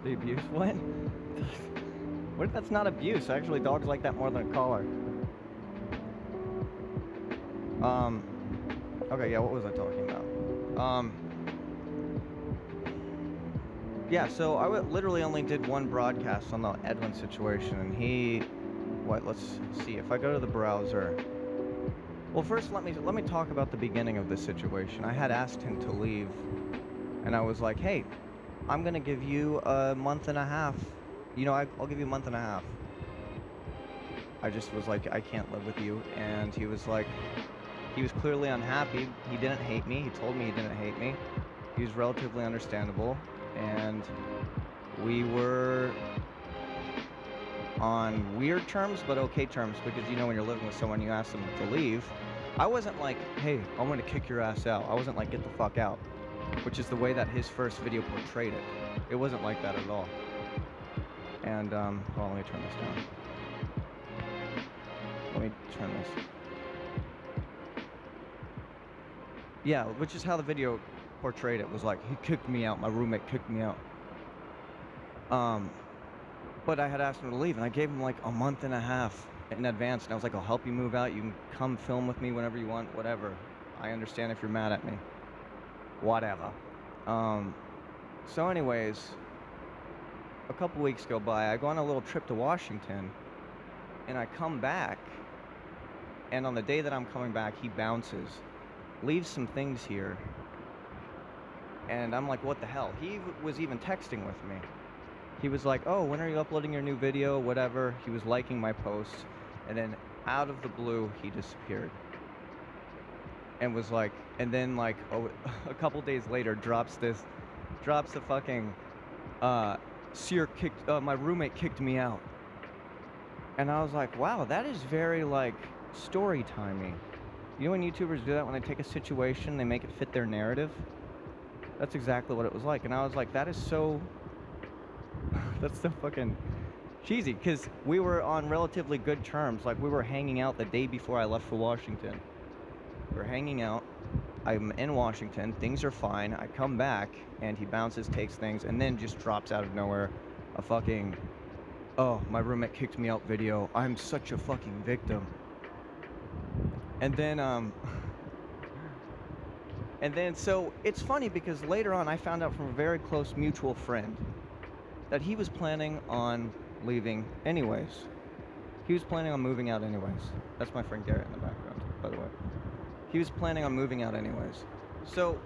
The abuse what? What if that's not abuse? Actually, dogs like that more than a collar. Um, okay, yeah, what was I talking about? Yeah, so I literally only did one broadcast on the Edwin situation, and let's see, if I go to the browser. Well, first, let me talk about the beginning of this situation. I had asked him to leave, and I was like, hey, I'm gonna give you a month and a half. I'll give you a month and a half. I just was like, I can't live with you, and he was clearly unhappy. He didn't hate me. He told me he didn't hate me. He was relatively understandable, and we were on weird terms, but okay terms, because when you're living with someone, you ask them to leave. I wasn't like, hey, I'm gonna kick your ass out. I wasn't like, get the fuck out, which is the way that his first video portrayed it. It wasn't like that at all. And, hold on, let me turn this down. Let me turn this. Yeah, which is how the video portrayed it. Was like, he kicked me out, my roommate kicked me out. But I had asked him to leave, and I gave him like a month and a half in advance, and I was like, I'll help you move out, you can come film with me whenever you want, whatever. I understand if you're mad at me. Whatever. So anyways, a couple weeks go by, I go on a little trip to Washington, and I come back, and on the day that I'm coming back, he bounces, leaves some things here, and I'm like, what the hell? He was even texting with me. He was like, oh, when are you uploading your new video, whatever. He was liking my posts, and then out of the blue, he disappeared. And was like, and then like, a couple days later, drops the fucking, Cyr kicked, my roommate kicked me out. And I was like, wow, that is very, like, story timey. You know when YouTubers do that, when they take a situation, they make it fit their narrative? That's exactly what it was like. And I was like, that is so... that's so fucking cheesy, because we were on relatively good terms. Like, we were hanging out the day before I left for Washington. We were hanging out. I'm in Washington. Things are fine. I come back, and he bounces, takes things, and then just drops out of nowhere a fucking... oh, my roommate kicked me out video. I'm such a fucking victim. And then, so it's funny because later on I found out from a very close mutual friend that he was planning on leaving anyways. He was planning on moving out anyways. That's my friend Garrett in the background, by the way. He was planning on moving out anyways. So,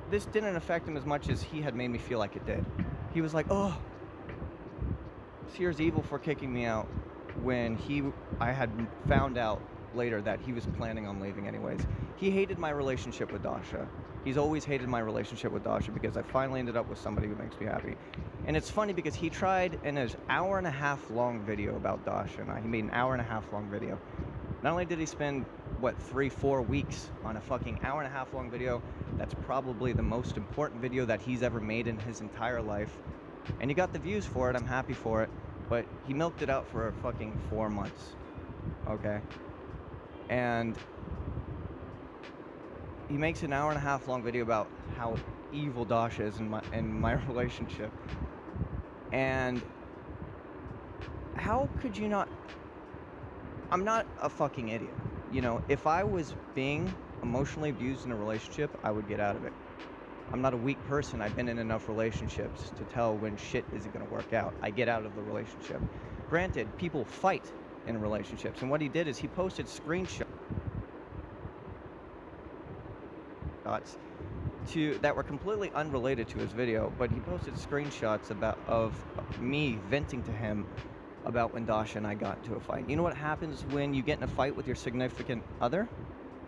this didn't affect him as much as he had made me feel like it did. He was like, oh, Cyr's evil for kicking me out, when I had found out later that he was planning on leaving anyways. He hated my relationship with Dasha. He's always hated my relationship with Dasha because I finally ended up with somebody who makes me happy. And it's funny because he tried in his hour-and-a-half long video about Dasha and I. He made an hour-and-a-half long video. Not only did he spend, 3-4 weeks on a fucking hour-and-a-half long video, that's probably the most important video that he's ever made in his entire life. And he got the views for it, I'm happy for it, but he milked it out for fucking 4 months. Okay? And he makes an hour-and-a-half long video about how evil Dasha is in my relationship. And how could you not... I'm not a fucking idiot. If I was being emotionally abused in a relationship, I would get out of it. I'm not a weak person. I've been in enough relationships to tell when shit isn't going to work out. I get out of the relationship. Granted, people fight in relationships, and what he did is he posted screenshots that were completely unrelated to his video, but he posted screenshots of me venting to him about when Dasha and I got into a fight. You know what happens when you get in a fight with your significant other?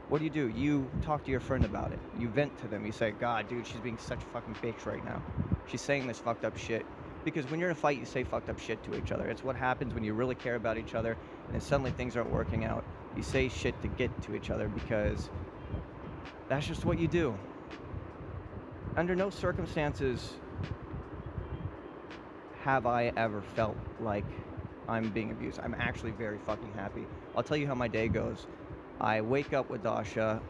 What do? You talk to your friend about it. You vent to them. You say, God, dude, she's being such a fucking bitch right now. She's saying this fucked up shit. Because when you're in a fight, you say fucked up shit to each other. It's what happens when you really care about each other, and then suddenly things aren't working out. You say shit to get to each other because that's just what you do. Under no circumstances have I ever felt like I'm being abused. I'm actually very fucking happy. I'll tell you how my day goes. I wake up with Dasha.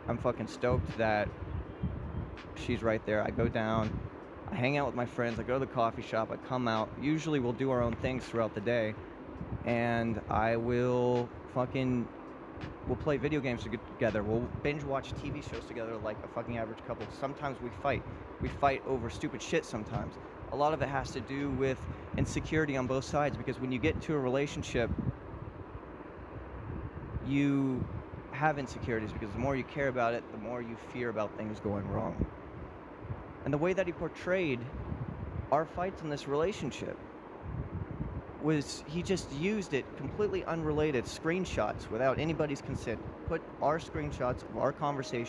I'm fucking stoked that she's right there. I go down. I hang out with my friends. I go to the coffee shop. I come out. Usually we'll do our own things throughout the day. And we'll play video games together. We'll binge watch TV shows together like a fucking average couple. Sometimes we fight. We fight over stupid shit sometimes. A lot of it has to do with insecurity on both sides, because when you get into a relationship, you have insecurities, because the more you care about it, the more you fear about things going wrong. And the way that he portrayed our fights in this relationship was he just used it completely unrelated screenshots without anybody's consent. Put our screenshots of our conversation